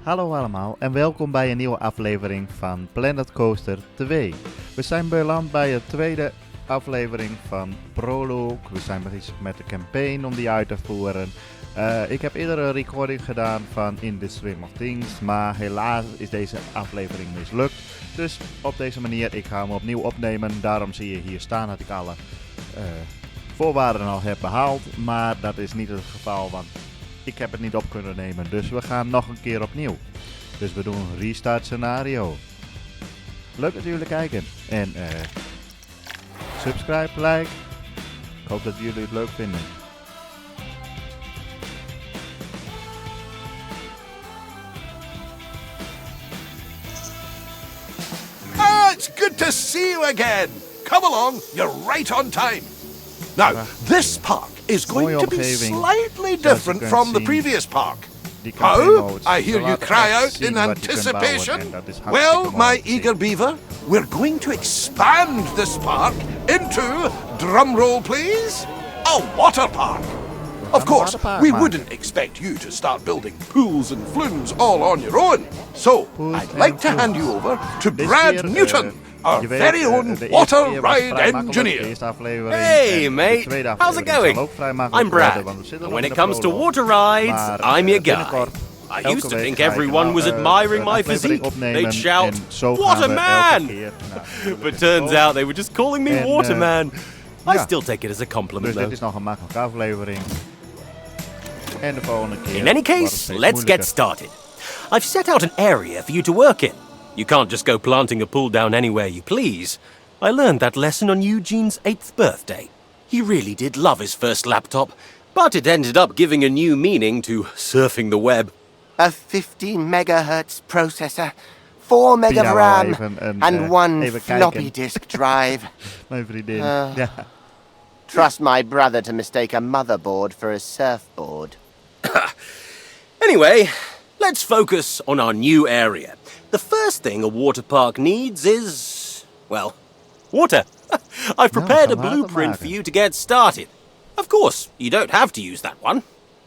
Hallo allemaal en welkom bij een nieuwe aflevering van Planet Coaster 2. We zijn beland bij de tweede aflevering van Prologue. We zijn bezig met de campaign om die uit te voeren. Ik heb eerder een recording gedaan van In the Swim of Things, maar helaas is deze aflevering mislukt. Dus op deze manier, ik ga hem opnieuw opnemen. Daarom zie je hier staan dat ik alle voorwaarden al heb behaald. Maar dat is niet het geval, want ik heb het niet op kunnen nemen. Dus we gaan nog een keer opnieuw. Dus we doen een restart scenario. Leuk dat jullie kijken. En subscribe, like. Ik hoop dat jullie het leuk vinden. It's good to see you again. Come along, you're right on time. Now, this park is going to be slightly different from the previous park. How? I hear you cry out in anticipation. Well, my eager beaver, we're going to expand this park into, drumroll please, a water park. Of course, we wouldn't expect you to start building pools and flumes all on your own. So, I'd like to hand you over to Brad Newton, our very own water ride engineer. Hey mate, how's it going? I'm Brad, and when it comes to water rides, I'm your guy. I used to think everyone was admiring my physique. They'd shout, "What a man!" But turns out they were just calling me Waterman. I still take it as a compliment though. Dit is nog een makkelijke aflevering. En de volgende keer. In any case, let's get started. I've set out an area for you to work in. You can't just go planting a pool down anywhere you please. I learned that lesson on Eugene's 8th birthday. He really did love his first laptop, but it ended up giving a new meaning to surfing the web. A 50 megahertz processor, 4 meg of RAM, and 1 floppy disk drive. Mijn vriendin. Trust my brother to mistake a motherboard for a surfboard. Anyway, let's focus on our new area. The first thing a water park needs is, well, water. I've prepared a blueprint for you to get started. Of course, you don't have to use that one.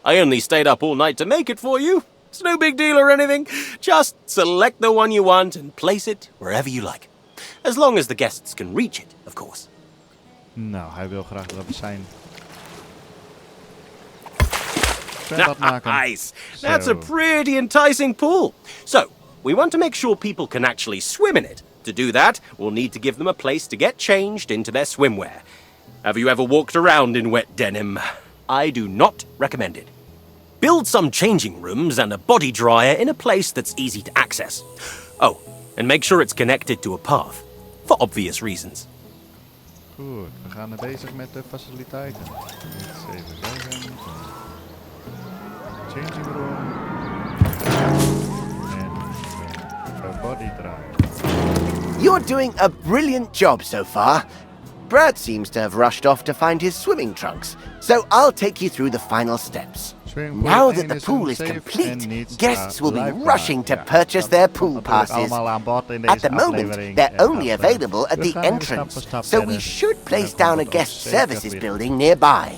I only stayed up all night to make it for you. It's no big deal or anything. Just select the one you want and place it wherever you like. As long as the guests can reach it, of course. Nou, hij wil graag dat we zijn. Nice. That's a pretty enticing pool. So, we want to make sure people can actually swim in it. To do that, we'll need to give them a place to get changed into their swimwear. Have you ever walked around in wet denim? I do not recommend it. Build some changing rooms and a body dryer in a place that's easy to access. Oh, and make sure it's connected to a path, for obvious reasons. Goed, we gaan er bezig met de faciliteiten. Eens even zeggen. Changing room. En een body dryer. You're doing a brilliant job so far. Brad seems to have rushed off to find his swimming trunks, so I'll take you through the final steps. Now that the pool is complete, guests will be rushing to purchase their pool passes. At the moment, they're only available at the entrance, so we should place down a guest services building nearby.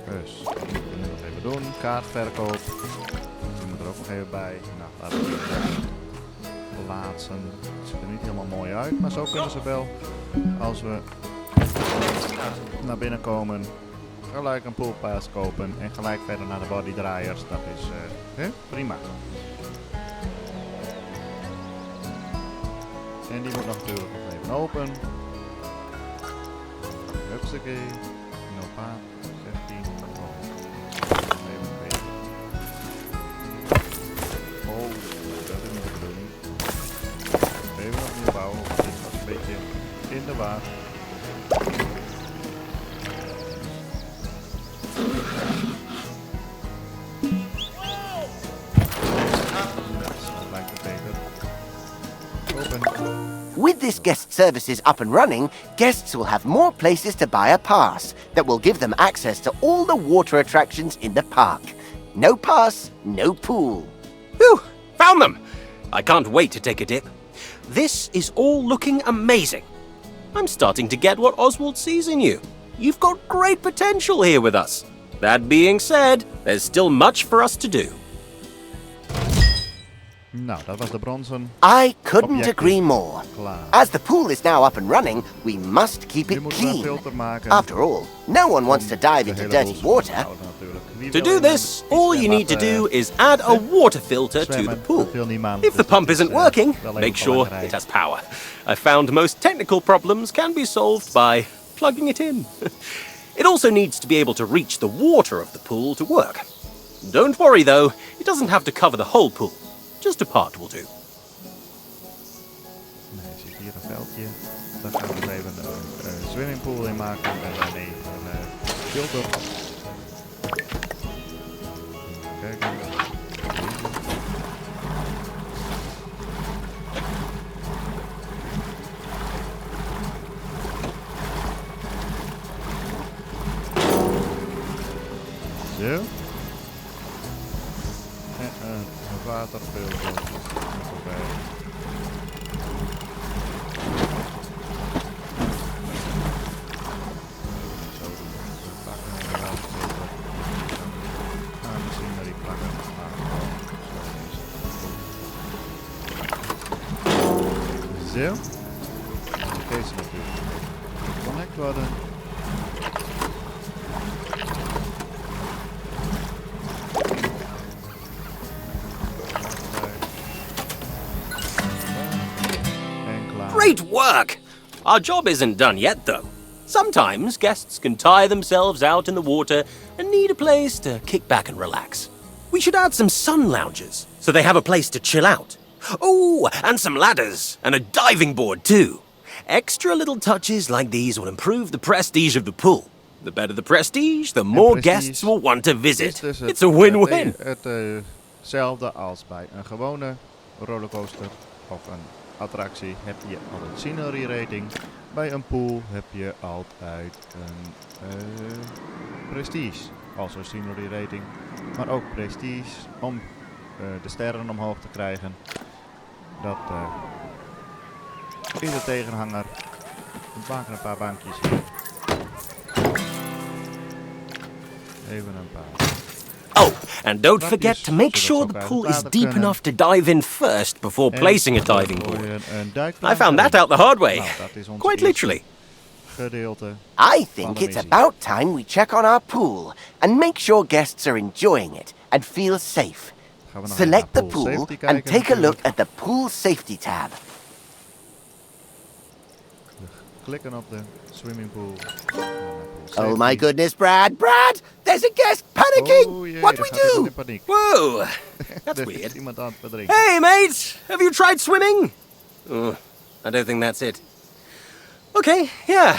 Dus, dat moeten we nu nog even doen. Kaartverkoop. Die moet er ook nog even bij. Nou, laten we die plaatsen. Het ziet er niet helemaal mooi uit, maar zo kunnen ze wel, als we naar binnen komen, gelijk een poolpass kopen en gelijk verder naar de bodydraaiers. Dat is prima. En die moet nog natuurlijk nog even open. Hupsakee. No paard. 16. Even weer. Oh, dat is niet de bedoeling. Even opnieuw bouwen, want dit was een beetje in de war. With this guest services up and running, guests will have more places to buy a pass that will give them access to all the water attractions in the park. No pass, no pool. Whew, found them! I can't wait to take a dip. This is all looking amazing. I'm starting to get what Oswald sees in you. You've got great potential here with us. That being said, there's still much for us to do. Nou, dat was de bronzen. I couldn't agree more. Klaar. As the pool is now up and running, we must keep Nu it moeten we een clean. filter maken. After all, no one wants to dive De into hele dirty boel water. houden natuurlijk. Wie To wil do in this, een all you need to zwembad, do is add a water filter to the zwemmen? pool. Dat wil niemand, If the dus pump dat is, isn't working, wel even make sure belangrijk. it has power. I found most technical problems can be solved by plugging it in. It also needs to be able to reach the water of the pool to work. Don't worry though, it doesn't have to cover the whole pool. Just a part will do. Nee, je ziet hier een veldje. Daar gaan we dus even een swimmingpool in maken. En dan even een filter. Kijken. Zo. En een waterfilter erbij. Zo doen. We pakken een waterfilter. Ah, misschien dat die plakken. Ah, gewoon. Zo. Deze natuurlijk. Connect worden. Great work! Our job isn't done yet, though. Sometimes guests can tire themselves out in the water and need a place to kick back and relax. We should add some sun lounges so they have a place to chill out. Oh, and some ladders and a diving board, too. Extra little touches like these will improve the prestige of the pool. The better the prestige, the more guests will want to visit. Dus It's a win-win. Hetzelfde als bij een gewone rollercoaster of een attractie heb je altijd scenery rating. Bij een pool heb je altijd een prestige. Also scenery rating. Maar ook prestige om de sterren omhoog te krijgen. Dat is de tegenhanger. We maken een paar bankjes hier. Even een paar. Oh, and don't forget to make sure the pool is deep enough to dive in first before placing a diving board. I found that out the hard way. Quite literally. Gedeelte. I think it's about time we check on our pool and make sure guests are enjoying it and feel safe. Select the pool and take a look at the pool safety tab. Klikken op de swimmingpool. Oh my goodness, Brad! Brad! There's a guest panicking! Oh, jee, What do we do? Whoa, that's Er weird. is iemand aan het verdrinken. Hey, mate, have you tried swimming? I don't think that's it. Okay, yeah,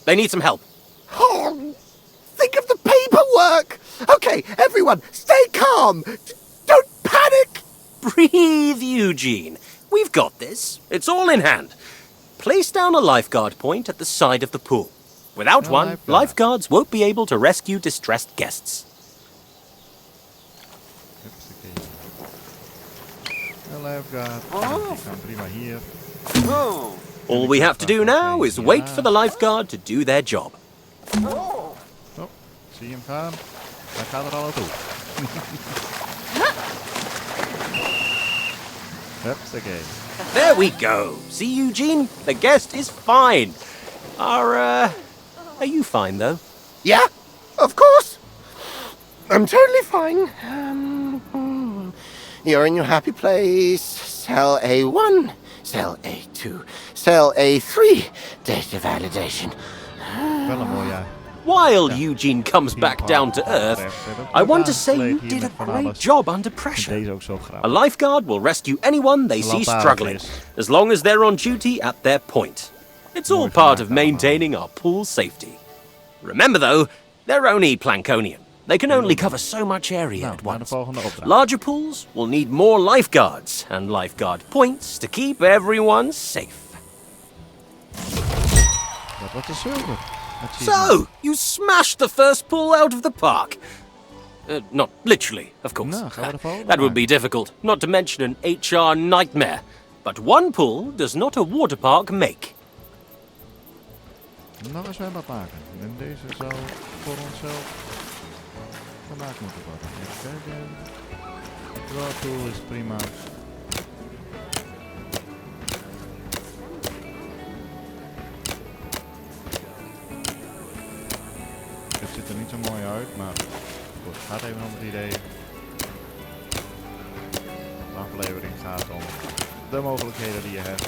they need some help. Oh, think of the paperwork! Okay, everyone, stay calm! Don't panic! Breathe, Eugene. We've got this. It's all in hand. Place down a lifeguard point at the side of the pool. Without one, lifeguards won't be able to rescue distressed guests. Een lifeguard. Die gaan prima hier. All we have to do now is wait for the lifeguard to do their job. Oh, zie je hem gaan? Hij gaat er al naartoe. Hupsakee. There we go. See, Eugene? The guest is fine. Are you fine, though? Yeah, of course. I'm totally fine. You're in your happy place. Cell A1, cell A2, cell A3. Data validation. Wel een mooie. While Eugene comes back down to earth, I want to say you did a great job under pressure. Deze ook zo graag. A lifeguard will rescue anyone they see struggling, as long as they're on duty at their point. It's all part of maintaining our pool safety. Remember though, they're only Plankonian. They can only cover so much area at once. Larger pools will need more lifeguards and lifeguard points to keep everyone safe. Dat was de zilver. So, you smashed the first pool out of the park. Not literally, of course. No, gaan we de volgende That would be maken. difficult, not to mention an HR nightmare. But one pool does not a water park make. Nog een zwembad maken. En deze zal voor onszelf gemaakt moeten worden. Even kijken. Draw tool is prima. Het ziet er niet zo mooi uit, maar goed, het gaat even om het idee. De aflevering gaat om de mogelijkheden die je hebt.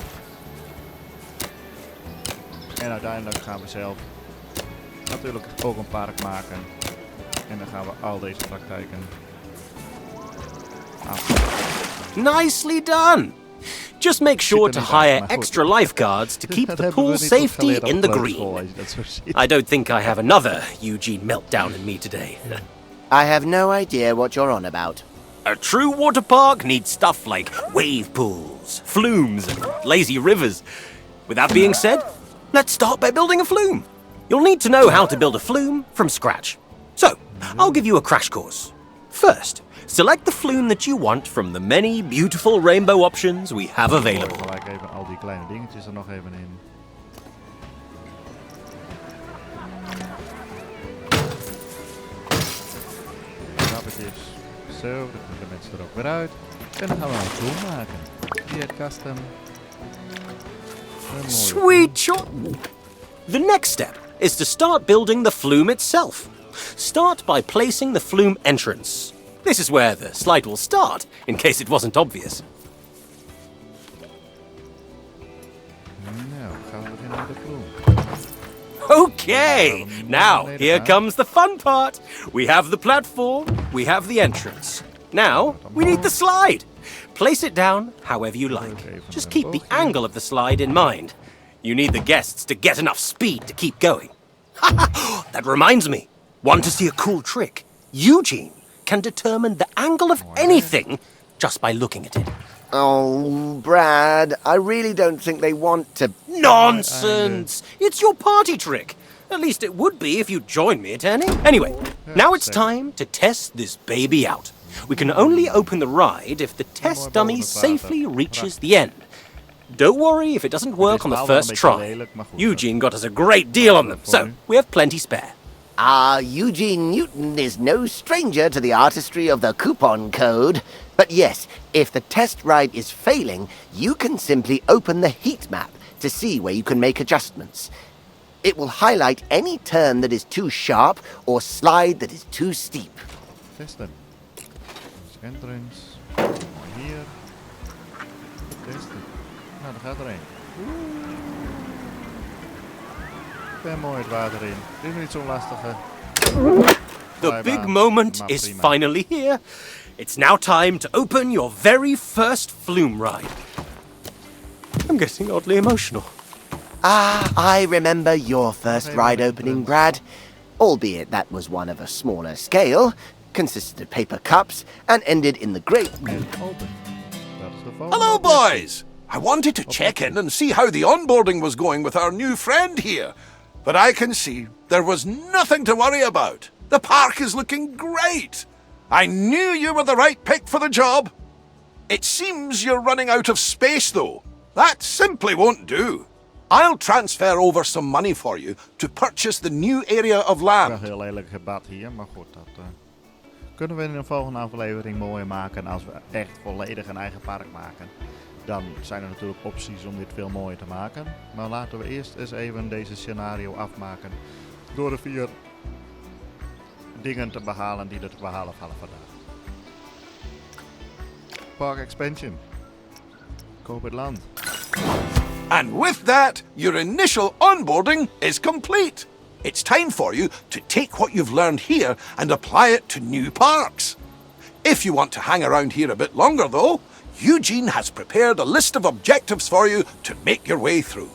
En uiteindelijk gaan we zelf natuurlijk ook een park maken. En dan gaan we al deze praktijken aan. Nicely done! Just make sure to hire extra lifeguards to keep the pool safety in the green. I don't think I have another Eugene meltdown in me today. I have no idea what you're on about. A true water park needs stuff like wave pools, flumes, and lazy rivers. With that being said, let's start by building a flume. You'll need to know how to build a flume from scratch. So, I'll give you a crash course. First, select the flume that you want from the many beautiful rainbow options we have available. Gelijk even al die kleine dingetjes er nog even in. Knappetjes. Zo, dan kunnen de mensen er ook weer uit. En dan gaan we een flume maken. Create custom. Sweet shot! The next step is to start building the flume itself. Start by placing the flume entrance. This is where the slide will start, in case it wasn't obvious. Nou, gaan we beginnen met de flume. Okay, now here comes the fun part. We have the platform, we have the entrance. Now we need the slide. Place it down however you like. Just keep the angle of the slide in mind. You need the guests to get enough speed to keep going. That reminds me. Want to see a cool trick? Eugene can determine the angle of anything just by looking at it. Oh, Brad, I really don't think they want to... Nonsense! It's your party trick. At least it would be if you joined me at any. Anyway, now it's time to test this baby out. We can only open the ride if the test dummy safely reaches the end. Don't worry if it doesn't work on the first try. Eugene got us a great deal on them, so we have plenty spare. Eugene Newton is no stranger to the artistry of the coupon code. But yes, if the test ride is failing, you can simply open the heat map to see where you can make adjustments. It will highlight any turn that is too sharp or slide that is too steep. Testen. Dus entrance. Hier. Testen. Nou, daar gaat er een. En mooi het water in. Dit is niet zo'n lastige. The big moment is finally here. It's now time to open your very first flume ride. I'm getting oddly emotional. I remember your first ride opening, Brad. Albeit that was one of a smaller scale, consisted of paper cups, and ended in the great... Hello, boys! I wanted to check in and see how the onboarding was going with our new friend here. But I can see there was nothing to worry about. The park is looking great. I knew you were the right pick for the job. It seems you're running out of space, though. That simply won't do. I'll transfer over some money for you to purchase the new area of land. Wel heel lelijk gebad hier, maar goed, dat kunnen we in een volgende aflevering mooier maken. Als we echt volledig een eigen park maken, dan zijn er natuurlijk opties om dit veel mooier te maken. Maar laten we eerst eens even deze scenario afmaken door de 4 dingen te behalen die er te behalen vallen vandaag. Park expansion. Koop het land. And with that, your initial onboarding is complete. It's time for you to take what you've learned here and apply it to new parks. If you want to hang around here a bit longer, though, Eugene has prepared a list of objectives for you to make your way through.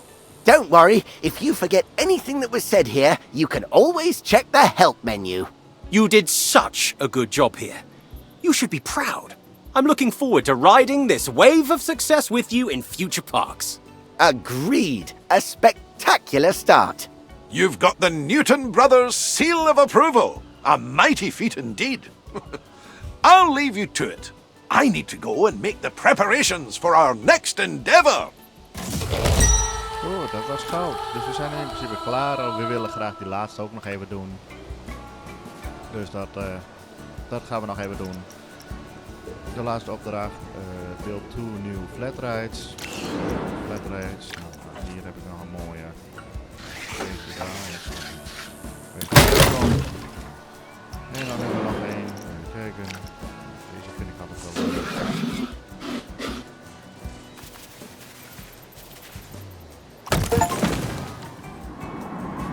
Don't worry, if you forget anything that was said here, you can always check the help menu. You did such a good job here. You should be proud. I'm looking forward to riding this wave of success with you in future parks. Agreed. A spectacular start. You've got the Newton Brothers' seal of approval. A mighty feat indeed. I'll leave you to it. I need to go and make the preparations for our next endeavor. Goed, dat was goud. Dus we zijn in principe klaar. We willen graag die laatste ook nog even doen. Dus dat dat gaan we nog even doen. De laatste opdracht. Build 2 new flat rides. Nou, hier heb ik nog een mooie. Eentje daar. En dan hebben we nog één. Even kijken. Deze vind ik altijd wel leuk.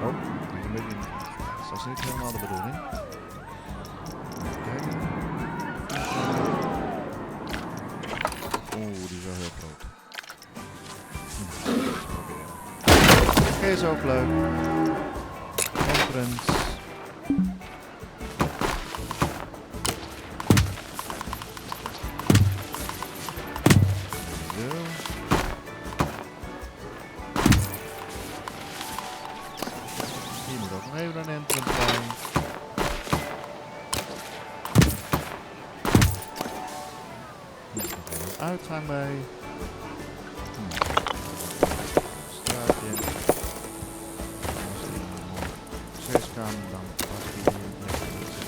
Oh, die is een beetje... Dat is niet helemaal de bedoeling. Even kijken. Oeh, die is wel heel groot. Oké, is ook leuk. Entrance. Hier moet ook nog even een entrance zijn. Hier is nog even een uitgang bij. Straatje. Als die 6 kan, dan past die net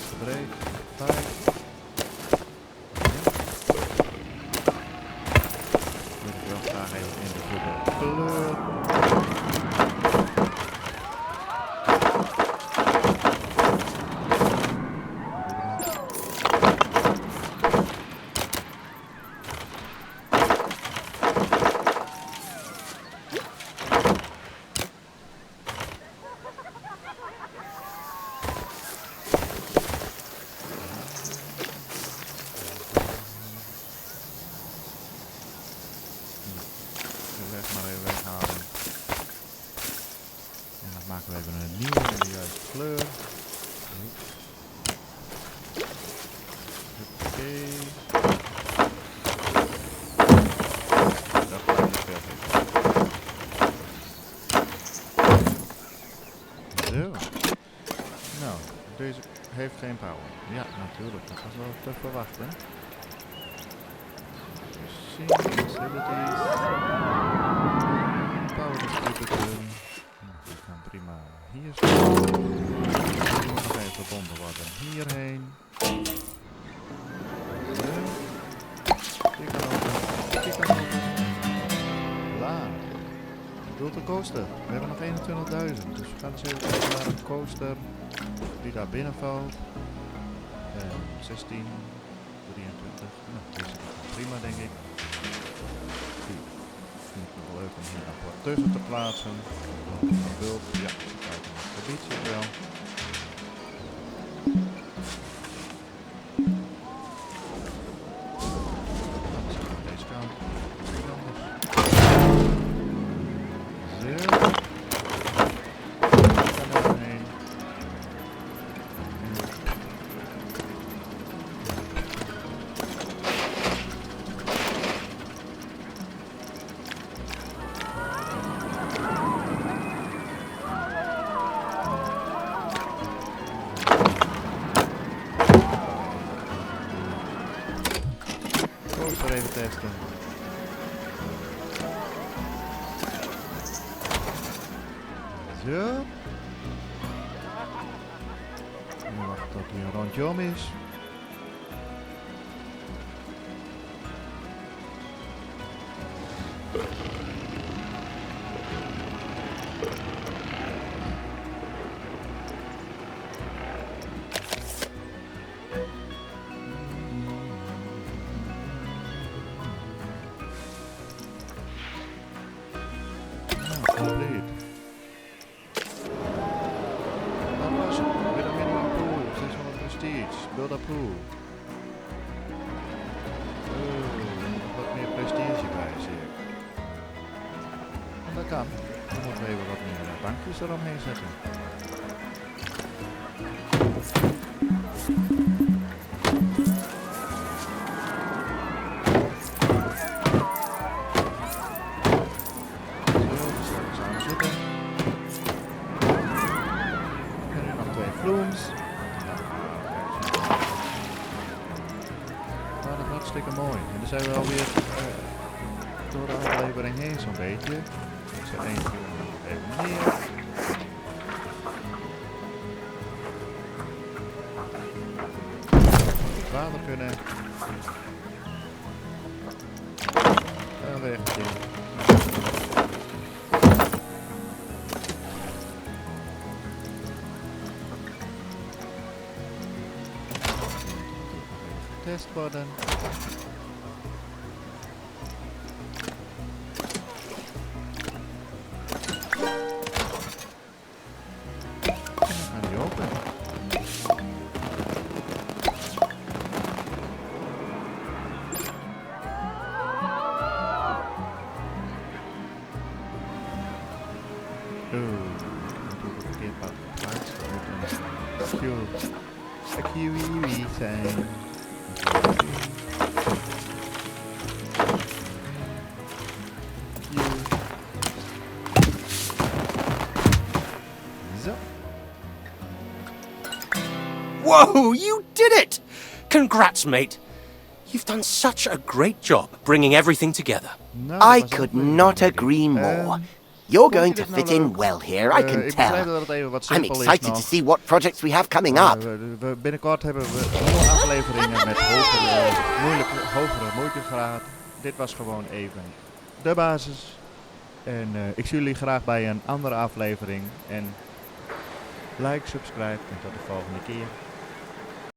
te breed. 5. Wil ik wel graag even in de goede kleur. Maar even weghalen. En dan maken we even een nieuwe in de juiste kleur. Oké. Dat blijft dus perfect. Zo. Nou, deze heeft geen power. Ja, natuurlijk. Dat was wel te verwachten. Facilities. Power distributor. Die kan prima hier staan. Die moet nog even verbonden worden hierheen. Die kan ook. Die kan ook. Laat. Build een coaster. We hebben nog 21.000. Dus we gaan eens even kijken naar een coaster die daar binnen valt. 16. 23. Nou, deze is prima denk ik. Vind ik nog leuk om hier nog wat tussen te plaatsen. Bult, ja, kijk naar het gebied zit wel. Dat is aan deze kant. Iets anders. Zo. Ik kan er heen. Coaster even testen. Zo. En wachten tot hij een rondje om is. Complete. Dat was het. Weer een minimum pool. 600 prestige. Build a pool. Wat meer prestige bij, zie ik. En dat kan. Dan moeten we even wat meer bankjes eromheen zetten. Flumes. Nou, dat is hartstikke mooi. En dan zijn we alweer door de aflevering heen zo'n beetje. Ik zet één even neer. het water kunnen. Een wegje. Test worden. Whoa, you did it! Congrats, mate. You've done such a great job bringing everything together. I could not agree more. You're going to fit in well here, I can tell. I'm excited to see what projects we have coming up. Binnenkort hebben we nieuwe afleveringen met hogere moeitegraad. Dit was gewoon even de basis. En ik zie jullie graag bij een andere aflevering. En like, subscribe en tot de volgende keer.